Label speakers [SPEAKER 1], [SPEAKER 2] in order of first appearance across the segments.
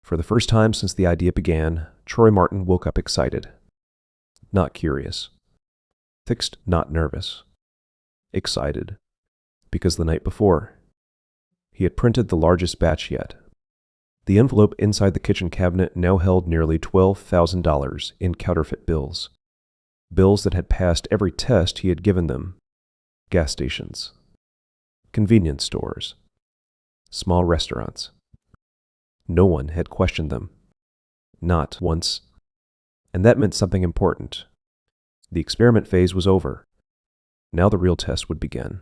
[SPEAKER 1] For the first time since the idea began, Troy Martin woke up excited. Not curious. Fixed, not nervous. Excited. Because the night before, he had printed the largest batch yet. The envelope inside the kitchen cabinet now held nearly $12,000 in counterfeit bills. Bills that had passed every test he had given them. Gas stations. Convenience stores. Small restaurants. No one had questioned them. Not once. And that meant something important. The experiment phase was over. Now the real test would begin.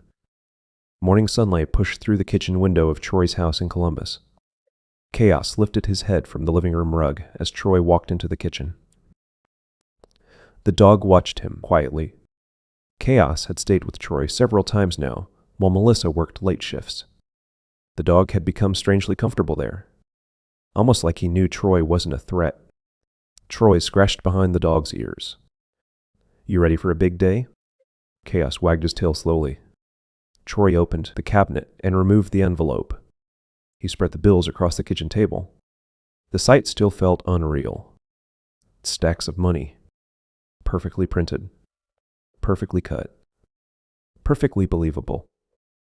[SPEAKER 1] Morning sunlight pushed through the kitchen window of Troy's house in Columbus. Chaos lifted his head from the living room rug as Troy walked into the kitchen. The dog watched him quietly. Chaos had stayed with Troy several times now, while Melissa worked late shifts. The dog had become strangely comfortable there, almost like he knew Troy wasn't a threat. Troy scratched behind the dog's ears. "You ready for a big day?" Chaos wagged his tail slowly. Troy opened the cabinet and removed the envelope. He spread the bills across the kitchen table. The sight still felt unreal. Stacks of money. Perfectly printed. Perfectly cut. Perfectly believable.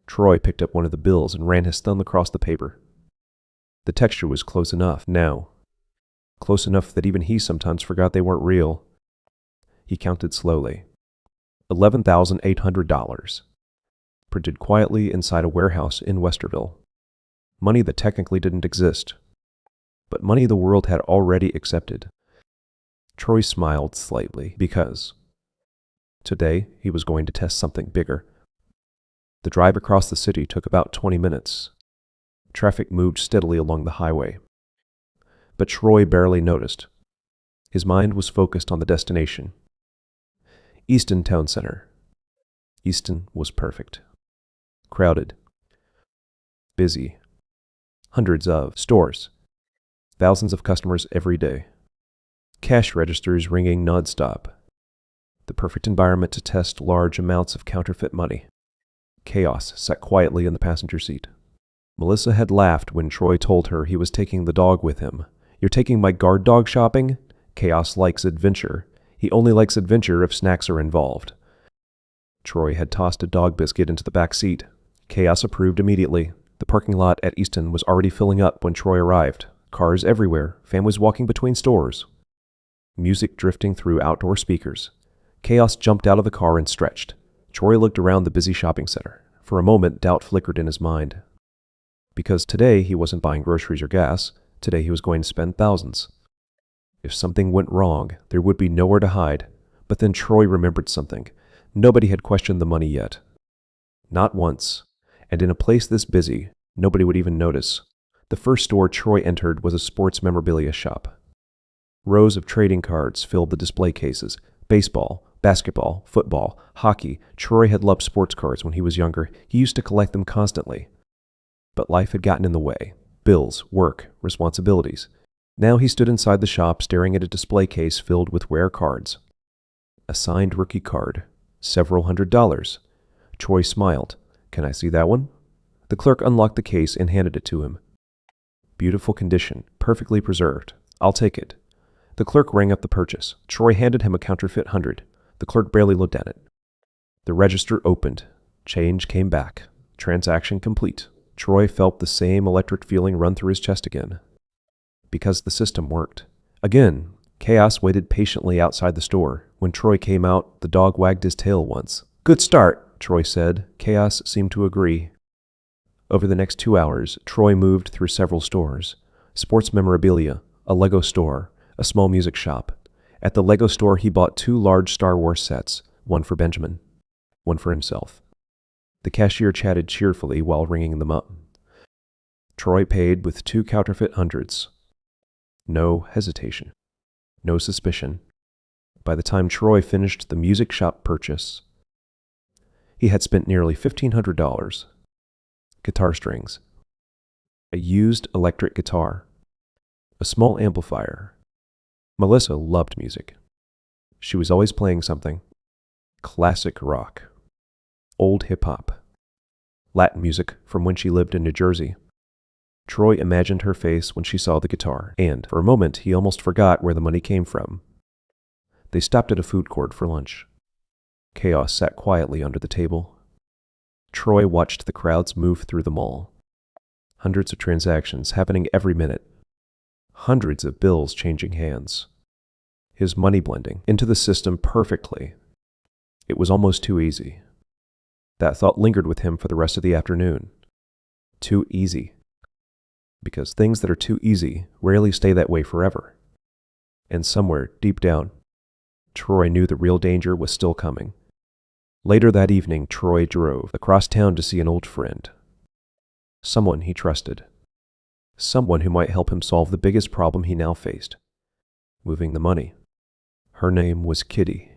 [SPEAKER 1] Troy picked up one of the bills and ran his thumb across the paper. The texture was close enough now. Close enough that even he sometimes forgot they weren't real. He counted slowly. $11,800. Printed quietly inside a warehouse in Westerville. Money that technically didn't exist, but money the world had already accepted. Troy smiled slightly because today he was going to test something bigger. The drive across the city took about 20 minutes. Traffic moved steadily along the highway. But Troy barely noticed. His mind was focused on the destination. Easton Town Center. Easton was perfect. Crowded. Busy. Hundreds of stores. Thousands of customers every day. Cash registers ringing nonstop. The perfect environment to test large amounts of counterfeit money. Chaos sat quietly in the passenger seat. Melissa had laughed when Troy told her he was taking the dog with him. "You're taking my guard dog shopping?" Chaos likes adventure. He only likes adventure if snacks are involved. Troy had tossed a dog biscuit into the back seat. Chaos approved immediately. The parking lot at Easton was already filling up when Troy arrived. Cars everywhere, families walking between stores. Music drifting through outdoor speakers. Chaos jumped out of the car and stretched. Troy looked around the busy shopping center. For a moment, doubt flickered in his mind. Because today he wasn't buying groceries or gas. Today he was going to spend thousands. If something went wrong, there would be nowhere to hide. But then Troy remembered something. Nobody had questioned the money yet. Not once. And in a place this busy, nobody would even notice. The first store Troy entered was a sports memorabilia shop. Rows of trading cards filled the display cases. Baseball, basketball, football, hockey. Troy had loved sports cards when he was younger. He used to collect them constantly. But life had gotten in the way. Bills, work, responsibilities. Now he stood inside the shop staring at a display case filled with rare cards. A signed rookie card. Several $100s. Troy smiled. "Can I see that one?" The clerk unlocked the case and handed it to him. "Beautiful condition, perfectly preserved. I'll take it." The clerk rang up the purchase. Troy handed him a counterfeit 100. The clerk barely looked at it. The register opened. Change came back. Transaction complete. Troy felt the same electric feeling run through his chest again. Because the system worked. Again, Chaos waited patiently outside the store. When Troy came out, the dog wagged his tail once. "Good start," Troy said. Chaos seemed to agree. Over the next 2 hours, Troy moved through several stores. Sports memorabilia, a Lego store, a small music shop. At the Lego store, he bought 2 large Star Wars sets, one for Benjamin, one for himself. The cashier chatted cheerfully while ringing them up. Troy paid with 2 counterfeit hundreds. No hesitation. No suspicion. By the time Troy finished the music shop purchase, he had spent nearly $1,500. Guitar strings. A used electric guitar. A small amplifier. Melissa loved music. She was always playing something. Classic rock. Old hip-hop. Latin music from when she lived in New Jersey. Troy imagined her face when she saw the guitar, and for a moment he almost forgot where the money came from. They stopped at a food court for lunch. Chaos sat quietly under the table. Troy watched the crowds move through the mall. Hundreds of transactions happening every minute. Hundreds of bills changing hands. His money blending into the system perfectly. It was almost too easy. That thought lingered with him for the rest of the afternoon. Too easy. Because things that are too easy rarely stay that way forever. And somewhere, deep down, Troy knew the real danger was still coming. Later that evening, Troy drove across town to see an old friend. Someone he trusted. Someone who might help him solve the biggest problem he now faced. Moving the money. Her name was Kitty.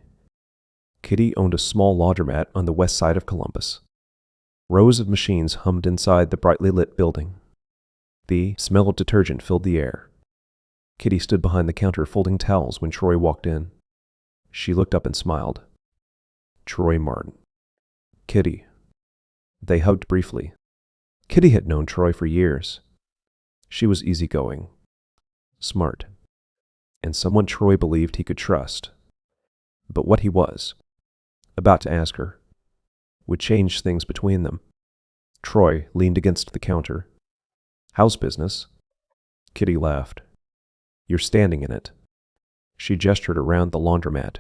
[SPEAKER 1] Kitty owned a small laundromat on the west side of Columbus. Rows of machines hummed inside the brightly lit building. The smell of detergent filled the air. Kitty stood behind the counter folding towels when Troy walked in. She looked up and smiled. Troy Martin. Kitty. They hugged briefly. Kitty had known Troy for years. She was easygoing, smart, and someone Troy believed he could trust. But what he was about to ask her would change things between them. Troy leaned against the counter. How's business? Kitty laughed. You're standing in it. She gestured around the laundromat.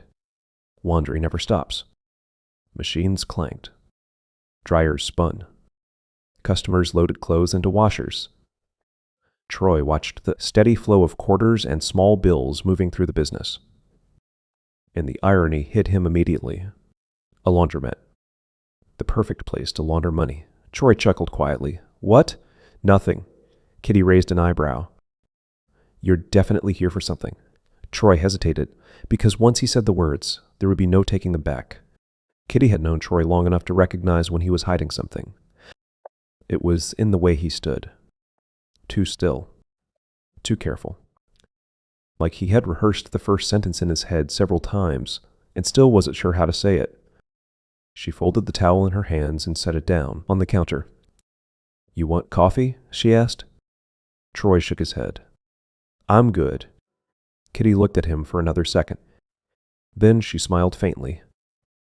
[SPEAKER 1] Laundry never stops. Machines clanked. Dryers spun. Customers loaded clothes into washers. Troy watched the steady flow of quarters and small bills moving through the business. And the irony hit him immediately. A laundromat. The perfect place to launder money. Troy chuckled quietly. What? Nothing. Kitty raised an eyebrow. You're definitely here for something. Troy hesitated, because once he said the words, there would be no taking them back. Kitty had known Troy long enough to recognize when he was hiding something. It was in the way he stood. Too still. Too careful. Like he had rehearsed the first sentence in his head several times, and still wasn't sure how to say it. She folded the towel in her hands and set it down on the counter. You want coffee? She asked. Troy shook his head. I'm good. Kitty looked at him for another second. Then she smiled faintly.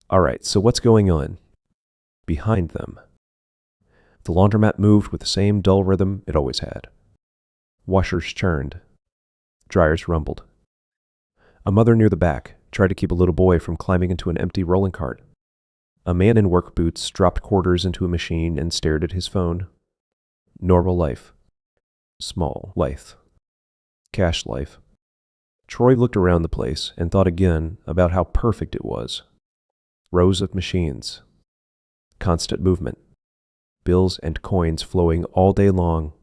[SPEAKER 1] All right, so what's going on? Behind them. The laundromat moved with the same dull rhythm it always had. Washers churned. Dryers rumbled. A mother near the back tried to keep a little boy from climbing into an empty rolling cart. A man in work boots dropped quarters into a machine and stared at his phone. Normal life. Small life. Cash life. Troy looked around the place and thought again about how perfect it was. Rows of machines. Constant movement. Bills and coins flowing all day long.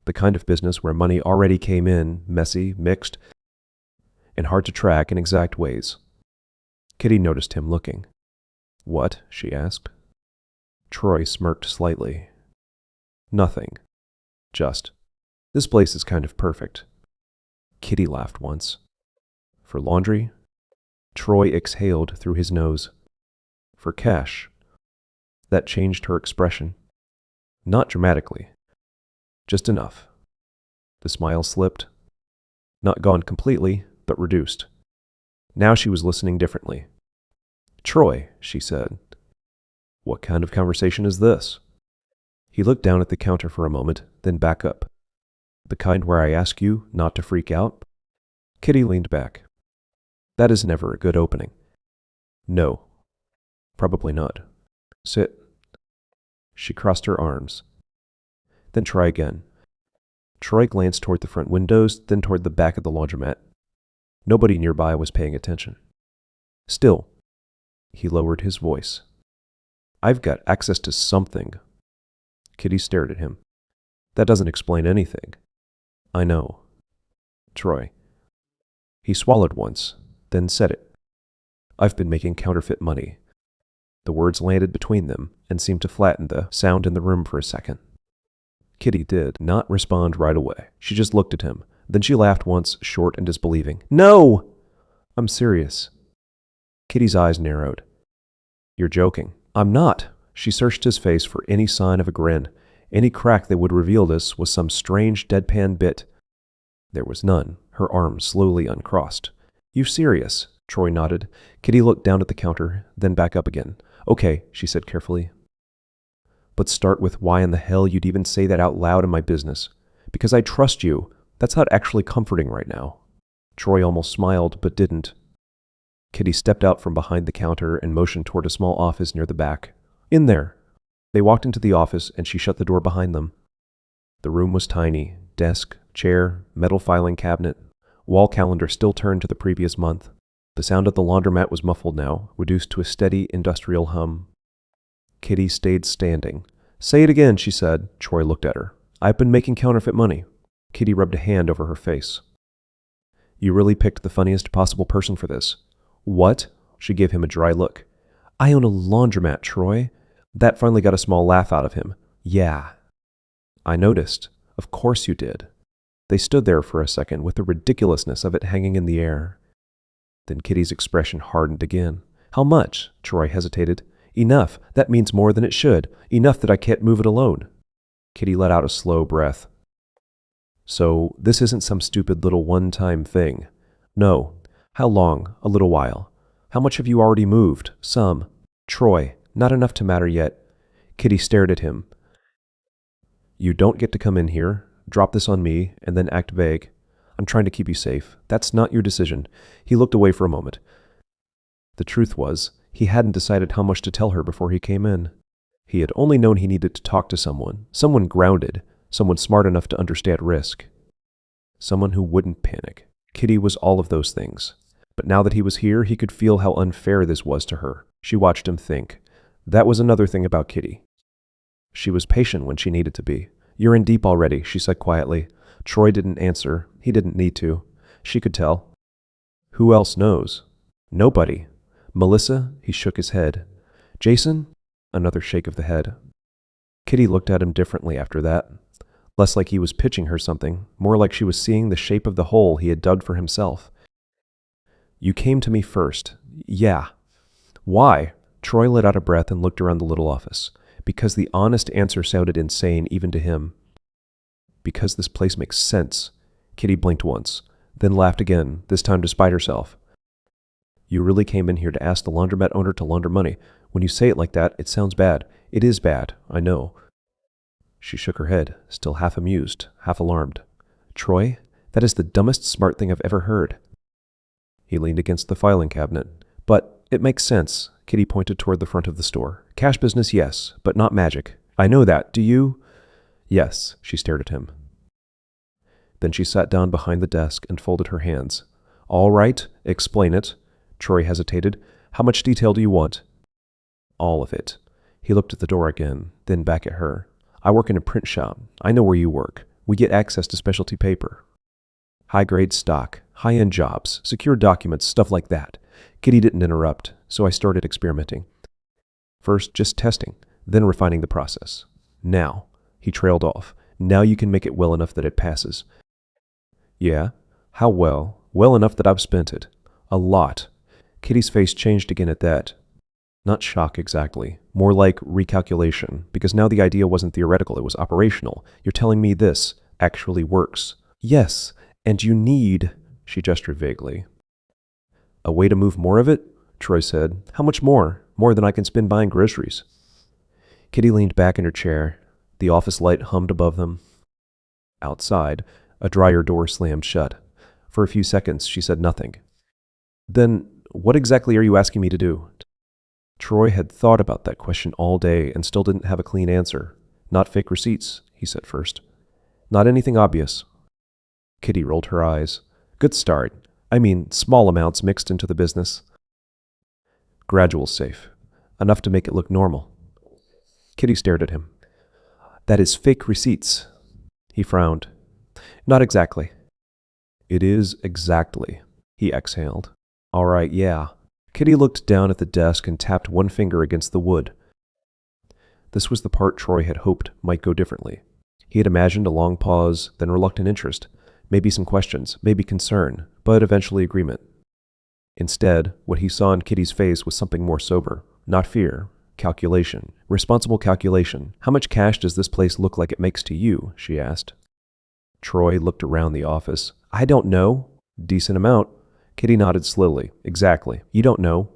[SPEAKER 1] The kind of business where money already came in, messy, mixed, and hard to track in exact ways. Kitty noticed him looking. What? She asked. Troy smirked slightly. Nothing. Just. This place is kind of perfect. Kitty laughed once. For laundry? Troy exhaled through his nose. For cash. That changed her expression. Not dramatically. Just enough. The smile slipped. Not gone completely, but reduced. Now she was listening differently. Troy, she said. What kind of conversation is this? He looked down at the counter for a moment, then back up. The kind where I ask you not to freak out? Kitty leaned back. That is never a good opening. No. Probably not. Sit. She crossed her arms. Then try again. Troy glanced toward the front windows, then toward the back of the laundromat. Nobody nearby was paying attention. Still, he lowered his voice. I've got access to something. Kitty stared at him. That doesn't explain anything. I know. Troy. He swallowed once, then said it. I've been making counterfeit money. The words landed between them and seemed to flatten the sound in the room for a second. Kitty did not respond right away. She just looked at him. Then she laughed once, short and disbelieving. No! I'm serious. Kitty's eyes narrowed. You're joking. I'm not. She searched his face for any sign of a grin. Any crack that would reveal this was some strange deadpan bit. There was none. Her arms slowly uncrossed. You serious? Troy nodded. Kitty looked down at the counter, then back up again. Okay, she said carefully. But start with why in the hell you'd even say that out loud in my business. Because I trust you. That's not actually comforting right now. Troy almost smiled, but didn't. Kitty stepped out from behind the counter and motioned toward a small office near the back. In there. They walked into the office, and she shut the door behind them. The room was tiny. Desk, chair, metal filing cabinet. Wall calendar still turned to the previous month. The sound of the laundromat was muffled now, reduced to a steady industrial hum. Kitty stayed standing. Say it again, she said. Troy looked at her. I've been making counterfeit money. Kitty rubbed a hand over her face. You really picked the funniest possible person for this. What? She gave him a dry look. I own a laundromat, Troy. That finally got a small laugh out of him. Yeah. I noticed. Of course you did. They stood there for a second with the ridiculousness of it hanging in the air. Then Kitty's expression hardened again. How much? Troy hesitated. Enough. That means more than it should. Enough that I can't move it alone. Kitty let out a slow breath. So, this isn't some stupid little one-time thing. No. How long? A little while. How much have you already moved? Some. Troy, not enough to matter yet. Kitty stared at him. You don't get to come in here, drop this on me, and then act vague. I'm trying to keep you safe. That's not your decision. He looked away for a moment. The truth was, he hadn't decided how much to tell her before he came in. He had only known he needed to talk to someone grounded, someone smart enough to understand risk. Someone who wouldn't panic. Kitty was all of those things. But now that he was here, he could feel how unfair this was to her. She watched him think. That was another thing about Kitty. She was patient when she needed to be. You're in deep already, she said quietly. Troy didn't answer. He didn't need to. She could tell. Who else knows? Nobody. Melissa? He shook his head. Jason? Another shake of the head. Kitty looked at him differently after that. Less like he was pitching her something, more like she was seeing the shape of the hole he had dug for himself. You came to me first. Yeah. Why? Troy let out a breath and looked around the little office. Because the honest answer sounded insane even to him. Because this place makes sense. Kitty blinked once, then laughed again, this time despite herself. You really came in here to ask the laundromat owner to launder money. When you say it like that, it sounds bad. It is bad, I know. She shook her head, still half amused, half alarmed. Troy, that is the dumbest smart thing I've ever heard. He leaned against the filing cabinet. But it makes sense. Kitty pointed toward the front of the store. Cash business, yes, but not magic. I know that. Do you? Yes, she stared at him. Then she sat down behind the desk and folded her hands. All right, explain it. Troy hesitated. How much detail do you want? All of it. He looked at the door again, then back at her. I work in a print shop. I know where you work. We get access to specialty paper. High-grade stock, high-end jobs, secure documents, stuff like that. Kitty didn't interrupt, so I started experimenting. First, just testing, then refining the process. Now, he trailed off. Now you can make it well enough that it passes. Yeah? How well? Well enough that I've spent it. A lot. Kitty's face changed again at that. Not shock exactly, more like recalculation, because now the idea wasn't theoretical, it was operational. You're telling me this actually works. Yes, and you need, she gestured vaguely. A way to move more of it? Troy said. How much more? More than I can spend buying groceries. Kitty leaned back in her chair. The office light hummed above them. Outside, a dryer door slammed shut. For a few seconds, she said nothing. Then, what exactly are you asking me to do? Troy had thought about that question all day and still didn't have a clean answer. Not fake receipts, he said first. Not anything obvious. Kitty rolled her eyes. Good start. I mean, small amounts mixed into the business. Gradual's safe. Enough to make it look normal. Kitty stared at him. That is fake receipts. He frowned. Not exactly. It is exactly. He exhaled. All right, yeah. Kitty looked down at the desk and tapped one finger against the wood. This was the part Troy had hoped might go differently. He had imagined a long pause, then reluctant interest, maybe some questions, maybe concern, but eventually agreement. Instead, what he saw in Kitty's face was something more sober. Not fear, Calculation. Responsible calculation. How much cash does this place look like it makes to you? She asked. Troy looked around the office. I don't know. Decent amount. Kitty nodded slowly. Exactly. You don't know.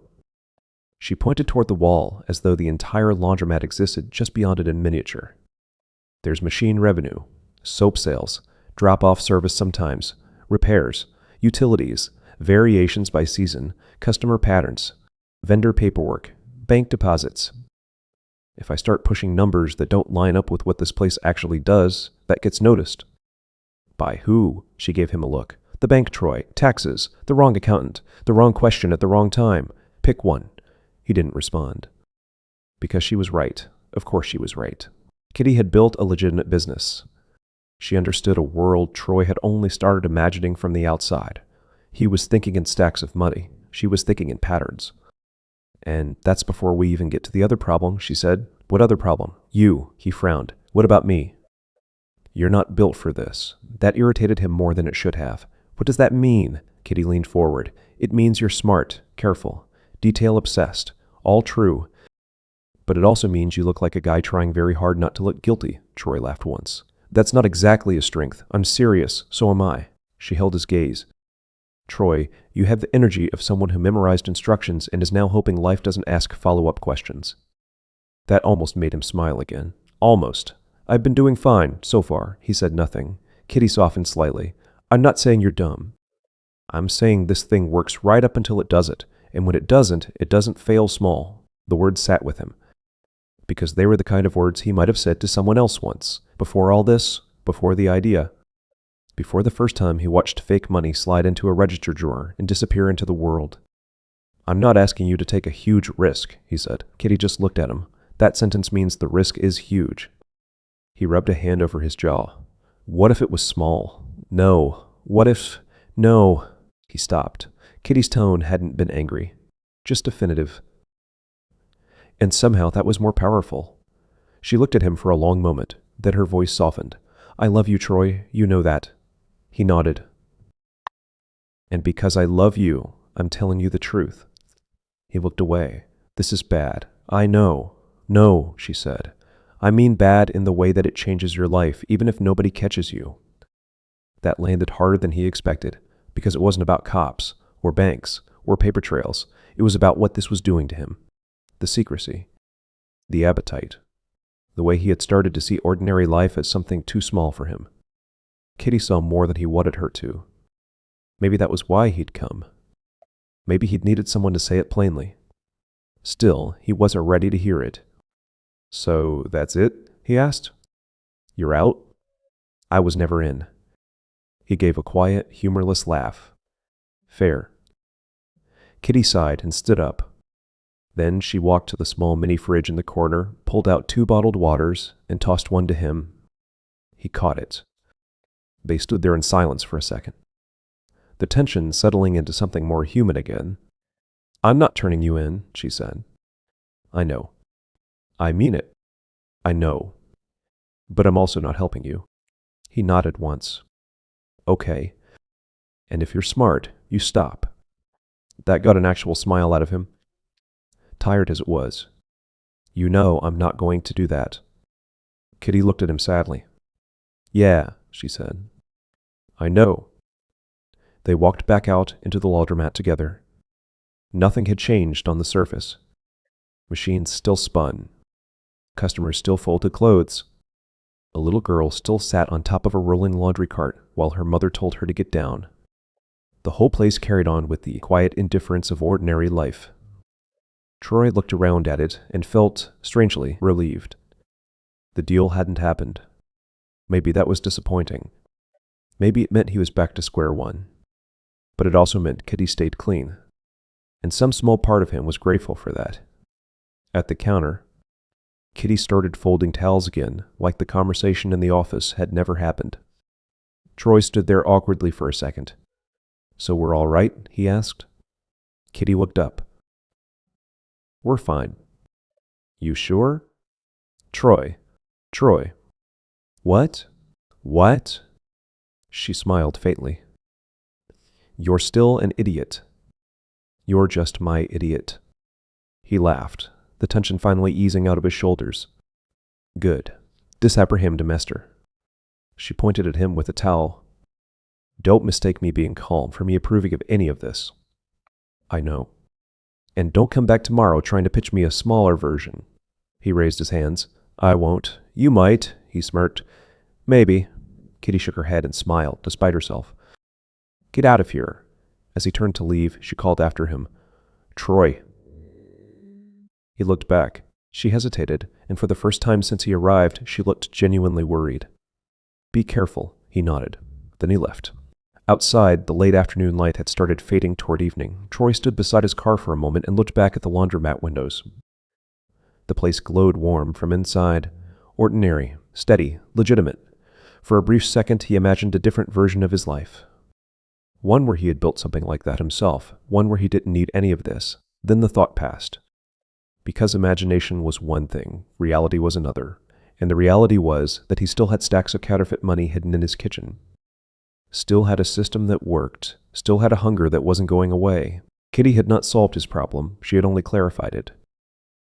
[SPEAKER 1] She pointed toward the wall as though the entire laundromat existed just beyond it in miniature. There's machine revenue, soap sales, drop-off service sometimes, repairs, utilities, variations by season, customer patterns, vendor paperwork, bank deposits. If I start pushing numbers that don't line up with what this place actually does, that gets noticed. By who? She gave him a look. The bank, Troy. Taxes. The wrong accountant. The wrong question at the wrong time. Pick one. He didn't respond. Because she was right. Of course she was right. Kitty had built a legitimate business. She understood a world Troy had only started imagining from the outside. He was thinking in stacks of money. She was thinking in patterns. And that's before we even get to the other problem, she said. What other problem? You, he frowned. What about me? You're not built for this. That irritated him more than it should have. What does that mean? Kitty leaned forward. It means you're smart, careful, detail-obsessed, all true. But it also means you look like a guy trying very hard not to look guilty, Troy laughed once. That's not exactly a strength. I'm serious. So am I. She held his gaze. Troy, you have the energy of someone who memorized instructions and is now hoping life doesn't ask follow-up questions. That almost made him smile again. Almost. I've been doing fine, so far. He said nothing. Kitty softened slightly. I'm not saying you're dumb. I'm saying this thing works right up until it doesn't, and when it doesn't fail small. The words sat with him, because they were the kind of words he might have said to someone else once. Before all this, before the idea, before the first time he watched fake money slide into a register drawer and disappear into the world. I'm not asking you to take a huge risk, he said. Kitty just looked at him. That sentence means the risk is huge. He rubbed a hand over his jaw. What if it was small? No. What if... No. He stopped. Kitty's tone hadn't been angry, just definitive. And somehow that was more powerful. She looked at him for a long moment, then her voice softened. I love you, Troy. You know that. He nodded. And because I love you, I'm telling you the truth. He looked away. This is bad. I know. No, she said. I mean bad in the way that it changes your life, even if nobody catches you. That landed harder than he expected, because it wasn't about cops, or banks, or paper trails. It was about what this was doing to him. The secrecy. The appetite. The way he had started to see ordinary life as something too small for him. Kitty saw more than he wanted her to. Maybe that was why he'd come. Maybe he'd needed someone to say it plainly. Still, he wasn't ready to hear it. So, that's it? He asked. You're out? I was never in. He gave a quiet, humorless laugh. Fair. Kitty sighed and stood up. Then she walked to the small mini fridge in the corner, pulled out 2 bottled waters, and tossed one to him. He caught it. They stood there in silence for a second, the tension settling into something more human again. I'm not turning you in, she said. I know. I mean it. I know. But I'm also not helping you. He nodded once. Okay. And if you're smart, you stop. That got an actual smile out of him. Tired as it was. You know I'm not going to do that. Kitty looked at him sadly. Yeah, she said. I know. They walked back out into the laundromat together. Nothing had changed on the surface. Machines still spun. Customers still folded clothes. A little girl still sat on top of a rolling laundry cart while her mother told her to get down. The whole place carried on with the quiet indifference of ordinary life. Troy looked around at it and felt, strangely, relieved. The deal hadn't happened. Maybe that was disappointing. Maybe it meant he was back to square one. But it also meant Kitty stayed clean. And some small part of him was grateful for that. At the counter, Kitty started folding towels again, like the conversation in the office had never happened. Troy stood there awkwardly for a second. So we're all right? He asked. Kitty looked up. We're fine. You sure? Troy. What? What? She smiled faintly. You're still an idiot. You're just my idiot. He laughed, the tension finally easing out of his shoulders. Good. Disapprehend, Master. She pointed at him with a towel. Don't mistake me being calm for me approving of any of this. I know. And don't come back tomorrow trying to pitch me a smaller version. He raised his hands. I won't. You might, he smirked. Maybe. Kitty shook her head and smiled, despite herself. Get out of here. As he turned to leave, she called after him. Troy. He looked back. She hesitated, and for the first time since he arrived, she looked genuinely worried. Be careful, he nodded. Then he left. Outside, the late afternoon light had started fading toward evening. Troy stood beside his car for a moment and looked back at the laundromat windows. The place glowed warm from inside. Ordinary, steady, legitimate. For a brief second, he imagined a different version of his life. One where he had built something like that himself, one where he didn't need any of this. Then the thought passed. Because imagination was one thing, reality was another. And the reality was that he still had stacks of counterfeit money hidden in his kitchen. Still had a system that worked, still had a hunger that wasn't going away. Kitty had not solved his problem, she had only clarified it.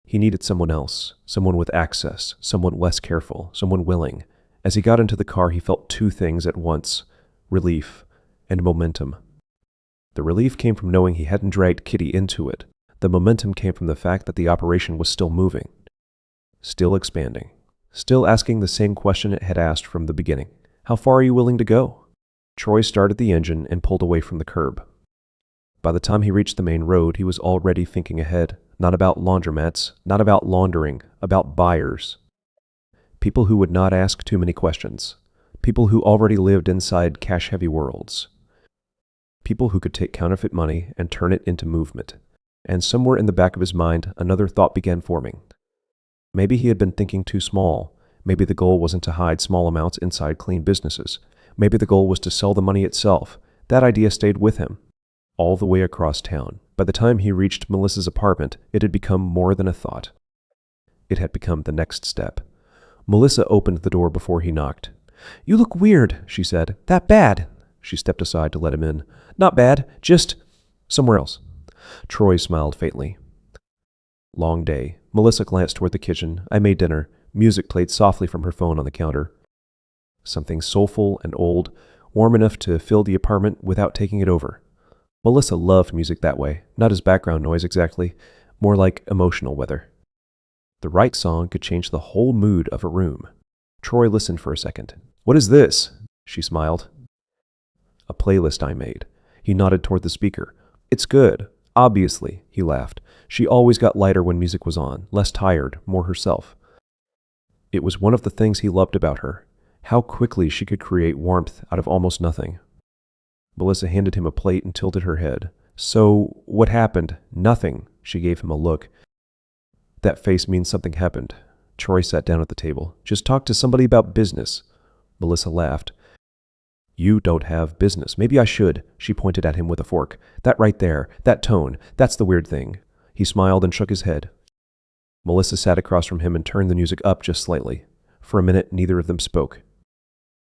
[SPEAKER 1] He needed someone else, someone with access, someone less careful, someone willing. As he got into the car, he felt two things at once, relief and momentum. The relief came from knowing he hadn't dragged Kitty into it. The momentum came from the fact that the operation was still moving, still expanding, still asking the same question it had asked from the beginning. How far are you willing to go? Troy started the engine and pulled away from the curb. By the time he reached the main road, he was already thinking ahead, not about laundromats, not about laundering, about buyers. People who would not ask too many questions. People who already lived inside cash-heavy worlds. People who could take counterfeit money and turn it into movement. And somewhere in the back of his mind, another thought began forming. Maybe he had been thinking too small. Maybe the goal wasn't to hide small amounts inside clean businesses. Maybe the goal was to sell the money itself. That idea stayed with him, all the way across town. By the time he reached Melissa's apartment, it had become more than a thought. It had become the next step. Melissa opened the door before he knocked. You look weird, she said. That bad. She stepped aside to let him in. Not bad, just somewhere else. Troy smiled faintly. Long day. Melissa glanced toward the kitchen. I made dinner. Music played softly from her phone on the counter. Something soulful and old, warm enough to fill the apartment without taking it over. Melissa loved music that way, not as background noise exactly, more like emotional weather. The right song could change the whole mood of a room. Troy listened for a second. What is this? She smiled. A playlist I made. He nodded toward the speaker. It's good. Obviously, he laughed. She always got lighter when music was on, less tired, more herself. It was one of the things he loved about her, how quickly she could create warmth out of almost nothing. Melissa handed him a plate and tilted her head. So, what happened? Nothing. She gave him a look. That face means something happened. Troy sat down at the table. Just talk to somebody about business. Melissa laughed. You don't have business. Maybe I should. She pointed at him with a fork. That right there, that tone, that's the weird thing. He smiled and shook his head. Melissa sat across from him and turned the music up just slightly. For a minute, neither of them spoke.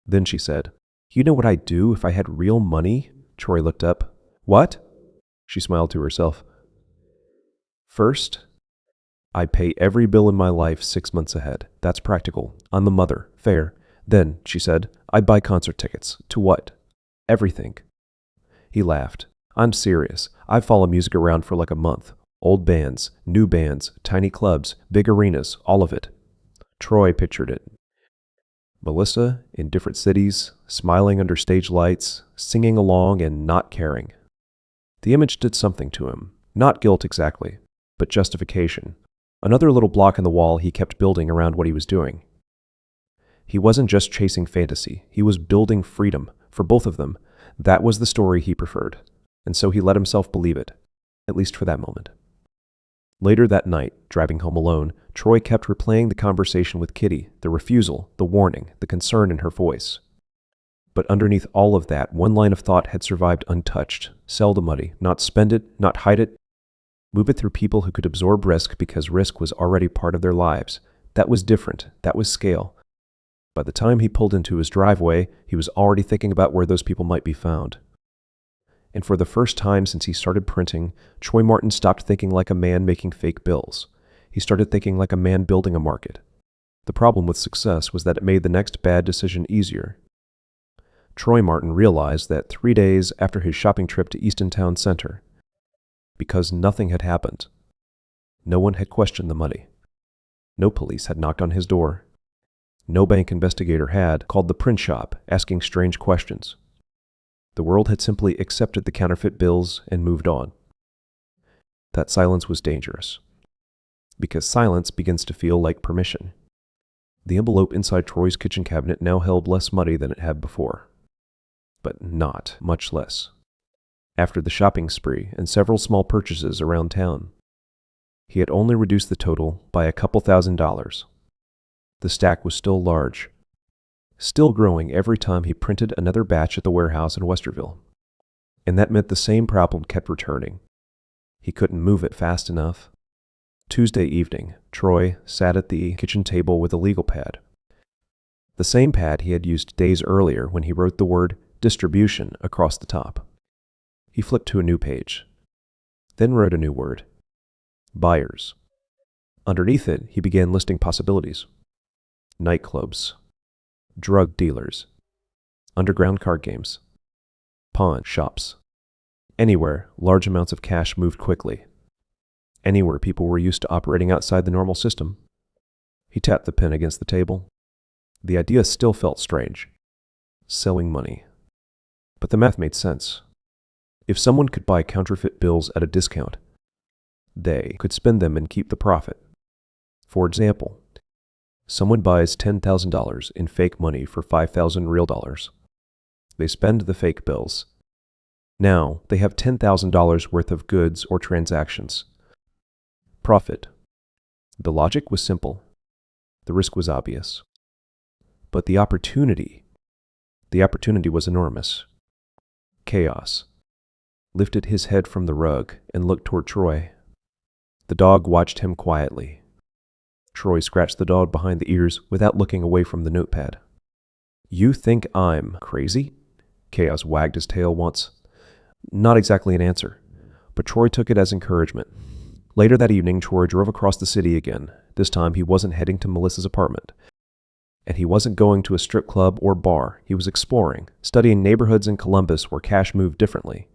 [SPEAKER 1] Then she said, You know what I'd do if I had real money? Troy looked up. What? She smiled to herself. First, I'd pay every bill in my life 6 months ahead. That's practical. I'm the mother. Fair. Then, she said, I'd buy concert tickets. To what? Everything. He laughed. I'm serious. I follow music around for like a month. Old bands, new bands, tiny clubs, big arenas, all of it. Troy pictured it. Melissa, in different cities, smiling under stage lights, singing along and not caring. The image did something to him. Not guilt exactly, but justification. Another little block in the wall he kept building around what he was doing. He wasn't just chasing fantasy. He was building freedom. For both of them, that was the story he preferred. And so he let himself believe it, at least for that moment. Later that night, driving home alone, Troy kept replaying the conversation with Kitty, the refusal, the warning, the concern in her voice. But underneath all of that, one line of thought had survived untouched. Sell the money, not spend it, not hide it. Move it through people who could absorb risk because risk was already part of their lives. That was different. That was scale. By the time he pulled into his driveway, he was already thinking about where those people might be found. And for the first time since he started printing, Troy Martin stopped thinking like a man making fake bills. He started thinking like a man building a market. The problem with success was that it made the next bad decision easier. Troy Martin realized that 3 days after his shopping trip to Easton Town Center, because nothing had happened, no one had questioned the money. No police had knocked on his door. No bank investigator had called the print shop asking strange questions. The world had simply accepted the counterfeit bills and moved on. That silence was dangerous, because silence begins to feel like permission. The envelope inside Troy's kitchen cabinet now held less money than it had before, but not much less. After the shopping spree and several small purchases around town, he had only reduced the total by a couple $1,000s. The stack was still large, still growing every time he printed another batch at the warehouse in Westerville. And that meant the same problem kept returning. He couldn't move it fast enough. Tuesday evening, Troy sat at the kitchen table with a legal pad. The same pad he had used days earlier when he wrote the word distribution across the top. He flipped to a new page, then wrote a new word, buyers. Underneath it, he began listing possibilities. Nightclubs, drug dealers, underground card games, pawn shops. Anywhere large amounts of cash moved quickly. Anywhere people were used to operating outside the normal system. He tapped the pen against the table. The idea still felt strange. Selling money. But the math made sense. If someone could buy counterfeit bills at a discount, they could spend them and keep the profit. For example, someone buys $10,000 in fake money for 5,000 real dollars. They spend the fake bills. Now they have $10,000 worth of goods or transactions. Profit. The logic was simple. The risk was obvious. But the opportunity was enormous. Chaos lifted his head from the rug and looked toward Troy. The dog watched him quietly. Troy scratched the dog behind the ears without looking away from the notepad. You think I'm crazy? Chaos wagged his tail once. Not exactly an answer, but Troy took it as encouragement. Later that evening, Troy drove across the city again. This time, he wasn't heading to Melissa's apartment. And he wasn't going to a strip club or bar. He was exploring, studying neighborhoods in Columbus where cash moved differently.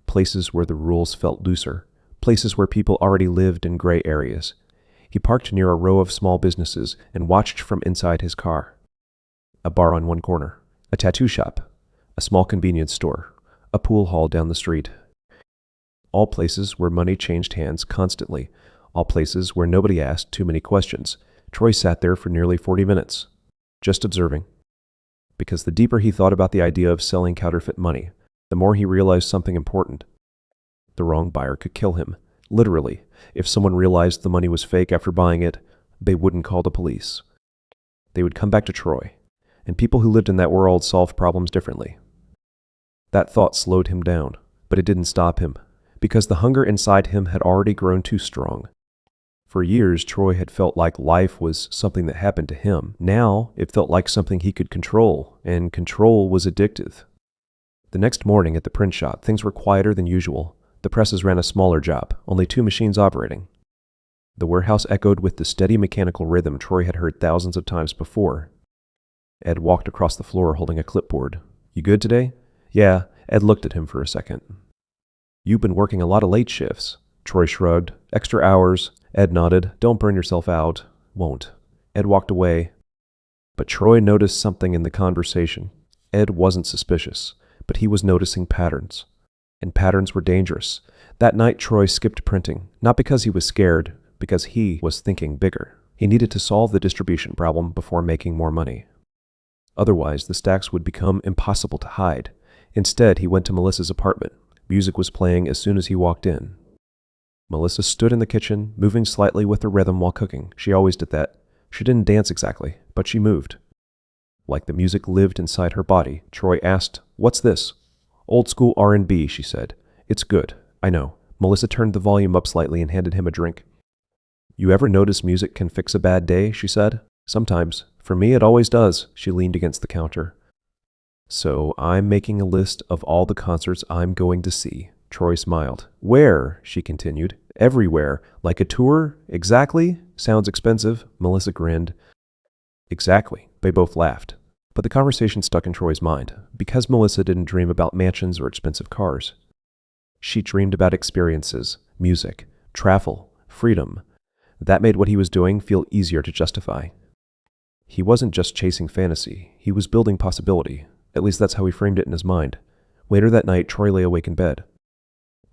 [SPEAKER 1] Places where the rules felt looser. Places where people already lived in gray areas. He parked near a row of small businesses and watched from inside his car. A bar on one corner. A tattoo shop. A small convenience store. A pool hall down the street. All places where money changed hands constantly. All places where nobody asked too many questions. Troy sat there for nearly 40 minutes, just observing. Because the deeper he thought about the idea of selling counterfeit money, the more he realized something important. The wrong buyer could kill him. Literally, if someone realized the money was fake after buying it, they wouldn't call the police. They would come back to Troy, and people who lived in that world solved problems differently. That thought slowed him down, but it didn't stop him. Because the hunger inside him had already grown too strong. For years, Troy had felt like life was something that happened to him. Now, it felt like something he could control, and control was addictive. The next morning at the print shop, things were quieter than usual. The presses ran a smaller job, only 2 machines operating. The warehouse echoed with the steady mechanical rhythm Troy had heard thousands of times before. Ed walked across the floor holding a clipboard. You good today? Yeah, Ed looked at him for a second. You've been working a lot of late shifts. Troy shrugged. Extra hours. Ed nodded. Don't burn yourself out. Won't. Ed walked away. But Troy noticed something in the conversation. Ed wasn't suspicious, but he was noticing patterns. And patterns were dangerous. That night, Troy skipped printing, not because he was scared, because he was thinking bigger. He needed to solve the distribution problem before making more money. Otherwise, the stacks would become impossible to hide. Instead, he went to Melissa's apartment. Music was playing as soon as he walked in. Melissa stood in the kitchen, moving slightly with the rhythm while cooking. She always did that. She didn't dance exactly, but she moved. Like the music lived inside her body, Troy asked, "What's this?" "Old school R&B," she said. "It's good, I know." Melissa turned the volume up slightly and handed him a drink. "You ever notice music can fix a bad day?" she said. "Sometimes. For me, it always does." She leaned against the counter. "So I'm making a list of all the concerts I'm going to see." Troy smiled. "Where?" she continued. Everywhere. Like a tour? Exactly? Sounds expensive. Melissa grinned. Exactly. They both laughed. But the conversation stuck in Troy's mind, because Melissa didn't dream about mansions or expensive cars. She dreamed about experiences, music, travel, freedom. That made what he was doing feel easier to justify. He wasn't just chasing fantasy, he was building possibility. At least that's how he framed it in his mind. Later that night, Troy lay awake in bed.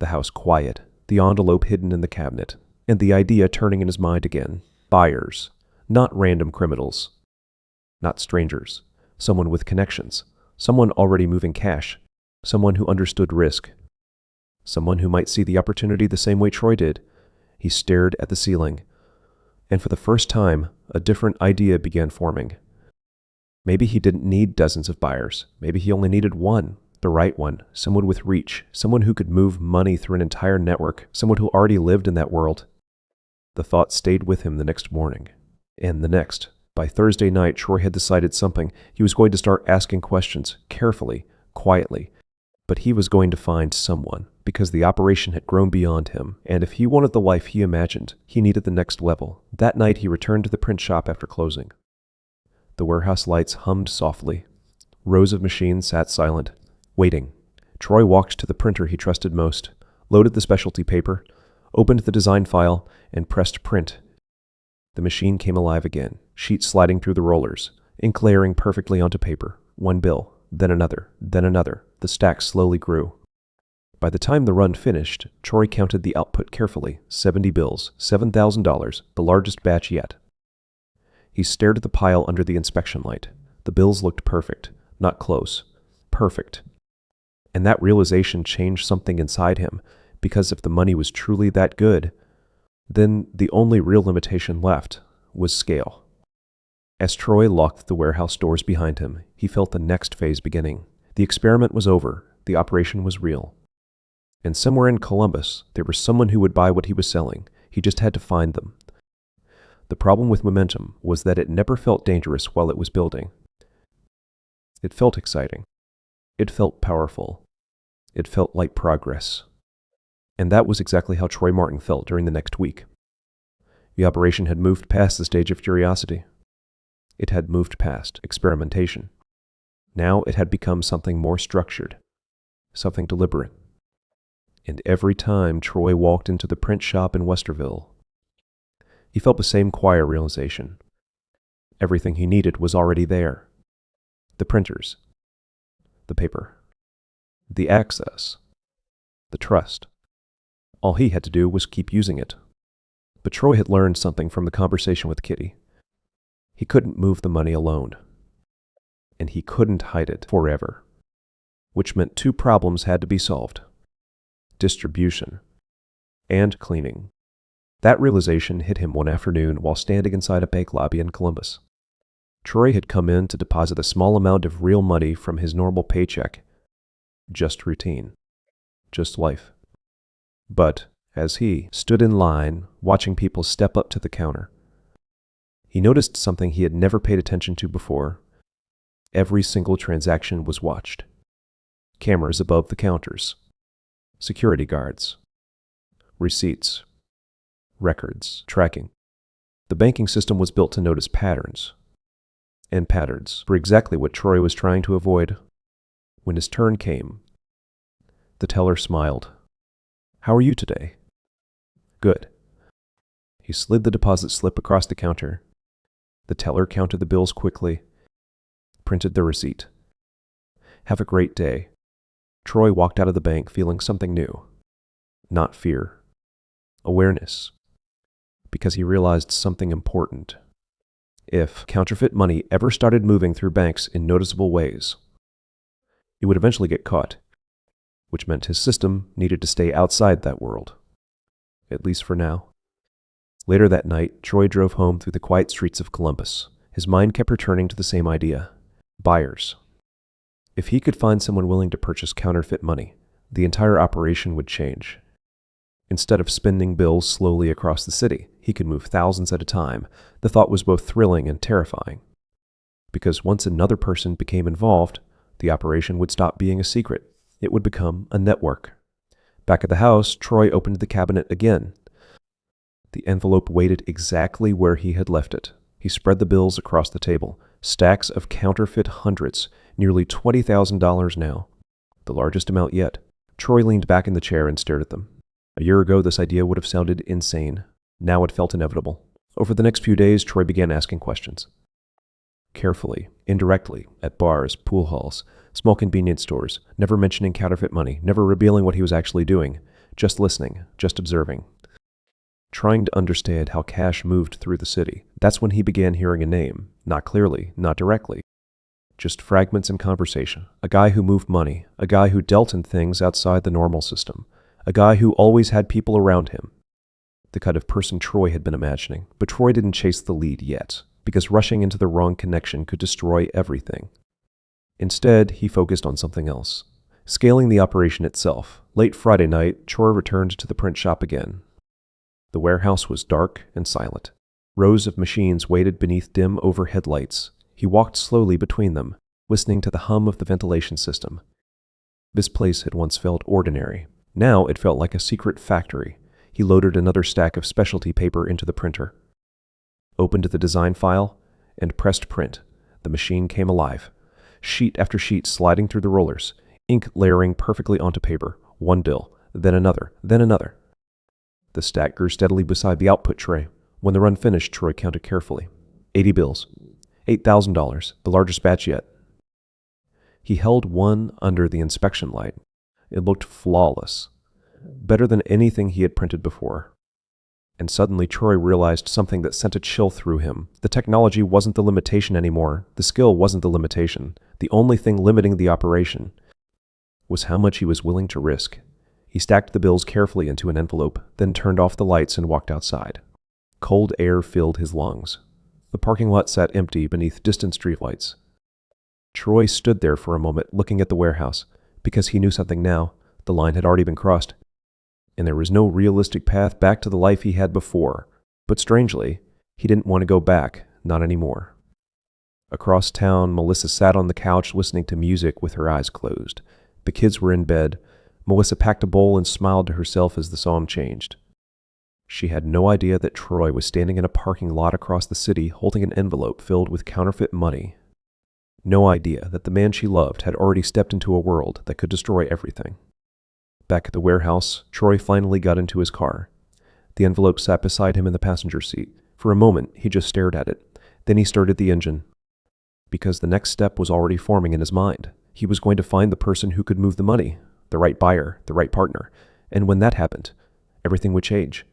[SPEAKER 1] The house quiet, the envelope hidden in the cabinet, and the idea turning in his mind again. Buyers, not random criminals. Not strangers. Someone with connections. Someone already moving cash. Someone who understood risk. Someone who might see the opportunity the same way Troy did. He stared at the ceiling, and for the first time, a different idea began forming. Maybe he didn't need dozens of buyers. Maybe he only needed one, the right one, someone with reach, someone who could move money through an entire network, someone who already lived in that world. The thought stayed with him the next morning, and the next. By Thursday night, Troy had decided something. He was going to start asking questions, carefully, quietly. But he was going to find someone, because the operation had grown beyond him, and if he wanted the life he imagined, he needed the next level. That night he returned to the print shop after closing. The warehouse lights hummed softly. Rows of machines sat silent, waiting. Troy walked to the printer he trusted most, loaded the specialty paper, opened the design file, and pressed print. The machine came alive again, sheets sliding through the rollers, ink layering perfectly onto paper. One bill, then another, then another. The stack slowly grew. By the time the run finished, Troy counted the output carefully. 70 bills, $7,000, the largest batch yet. He stared at the pile under the inspection light. The bills looked perfect, not close. Perfect. And that realization changed something inside him, because if the money was truly that good, then the only real limitation left was scale. As Troy locked the warehouse doors behind him, he felt the next phase beginning. The experiment was over. The operation was real. And somewhere in Columbus, there was someone who would buy what he was selling. He just had to find them. The problem with momentum was that it never felt dangerous while it was building. It felt exciting. It felt powerful. It felt like progress. And that was exactly how Troy Martin felt during the next week. The operation had moved past the stage of curiosity. It had moved past experimentation. Now it had become something more structured, something deliberate. And every time Troy walked into the print shop in Westerville, he felt the same quiet realization. Everything he needed was already there. The printers, the paper, the access, the trust. All he had to do was keep using it. But Troy had learned something from the conversation with Kitty. He couldn't move the money alone. And he couldn't hide it forever. Which meant two problems had to be solved: distribution and cleaning. That realization hit him one afternoon while standing inside a bank lobby in Columbus. Troy had come in to deposit a small amount of real money from his normal paycheck. Just routine. Just life. But as he stood in line, watching people step up to the counter, he noticed something he had never paid attention to before. Every single transaction was watched. Cameras above the counters. Security guards. Receipts. Records. Tracking. The banking system was built to notice patterns. And patterns were exactly what Troy was trying to avoid. When his turn came, the teller smiled. "How are you today?" "Good." He slid the deposit slip across the counter. The teller counted the bills quickly, printed the receipt. "Have a great day." Troy walked out of the bank feeling something new. Not fear. Awareness. Because he realized something important. If counterfeit money ever started moving through banks in noticeable ways, it would eventually get caught, which meant his system needed to stay outside that world. At least for now. Later that night, Troy drove home through the quiet streets of Columbus. His mind kept returning to the same idea. Buyers. If he could find someone willing to purchase counterfeit money, the entire operation would change. Instead of spending bills slowly across the city, he could move thousands at a time. The thought was both thrilling and terrifying. Because once another person became involved, the operation would stop being a secret. It would become a network. Back at the house, Troy opened the cabinet again. The envelope waited exactly where he had left it. He spread the bills across the table, stacks of counterfeit hundreds, nearly $20,000 now, the largest amount yet. Troy leaned back in the chair and stared at them. A year ago, this idea would have sounded insane. Now it felt inevitable. Over the next few days, Troy began asking questions. Carefully, indirectly, at bars, pool halls, small convenience stores, never mentioning counterfeit money, never revealing what he was actually doing, just listening, just observing. Trying to understand how cash moved through the city. That's when he began hearing a name, not clearly, not directly. Just fragments in conversation. A guy who moved money, a guy who dealt in things outside the normal system, a guy who always had people around him. The kind of person Troy had been imagining, but Troy didn't chase the lead yet, because rushing into the wrong connection could destroy everything. Instead, he focused on something else. Scaling the operation itself. Late Friday night, Troy returned to the print shop again. The warehouse was dark and silent. Rows of machines waited beneath dim overhead lights. He walked slowly between them, listening to the hum of the ventilation system. This place had once felt ordinary. Now it felt like a secret factory. He loaded another stack of specialty paper into the printer, opened the design file, and pressed print. The machine came alive. Sheet after sheet sliding through the rollers, ink layering perfectly onto paper, one bill, then another, then another. The stack grew steadily beside the output tray. When the run finished, Troy counted carefully. 80 bills. $8,000, the largest batch yet. He held one under the inspection light. It looked flawless, better than anything he had printed before. And suddenly Troy realized something that sent a chill through him. The technology wasn't the limitation anymore. The skill wasn't the limitation. The only thing limiting the operation was how much he was willing to risk. He stacked the bills carefully into an envelope, then turned off the lights and walked outside. Cold air filled his lungs. The parking lot sat empty beneath distant streetlights. Troy stood there for a moment, looking at the warehouse. Because he knew something now, the line had already been crossed, and there was no realistic path back to the life he had before. But strangely, he didn't want to go back, not anymore. Across town, Melissa sat on the couch listening to music with her eyes closed. The kids were in bed. Melissa packed a bowl and smiled to herself as the song changed. She had no idea that Troy was standing in a parking lot across the city holding an envelope filled with counterfeit money. No idea that the man she loved had already stepped into a world that could destroy everything. Back at the warehouse, Troy finally got into his car. The envelope sat beside him in the passenger seat. For a moment, he just stared at it. Then he started the engine. Because the next step was already forming in his mind. He was going to find the person who could move the money, the right buyer, the right partner. And when that happened, everything would change.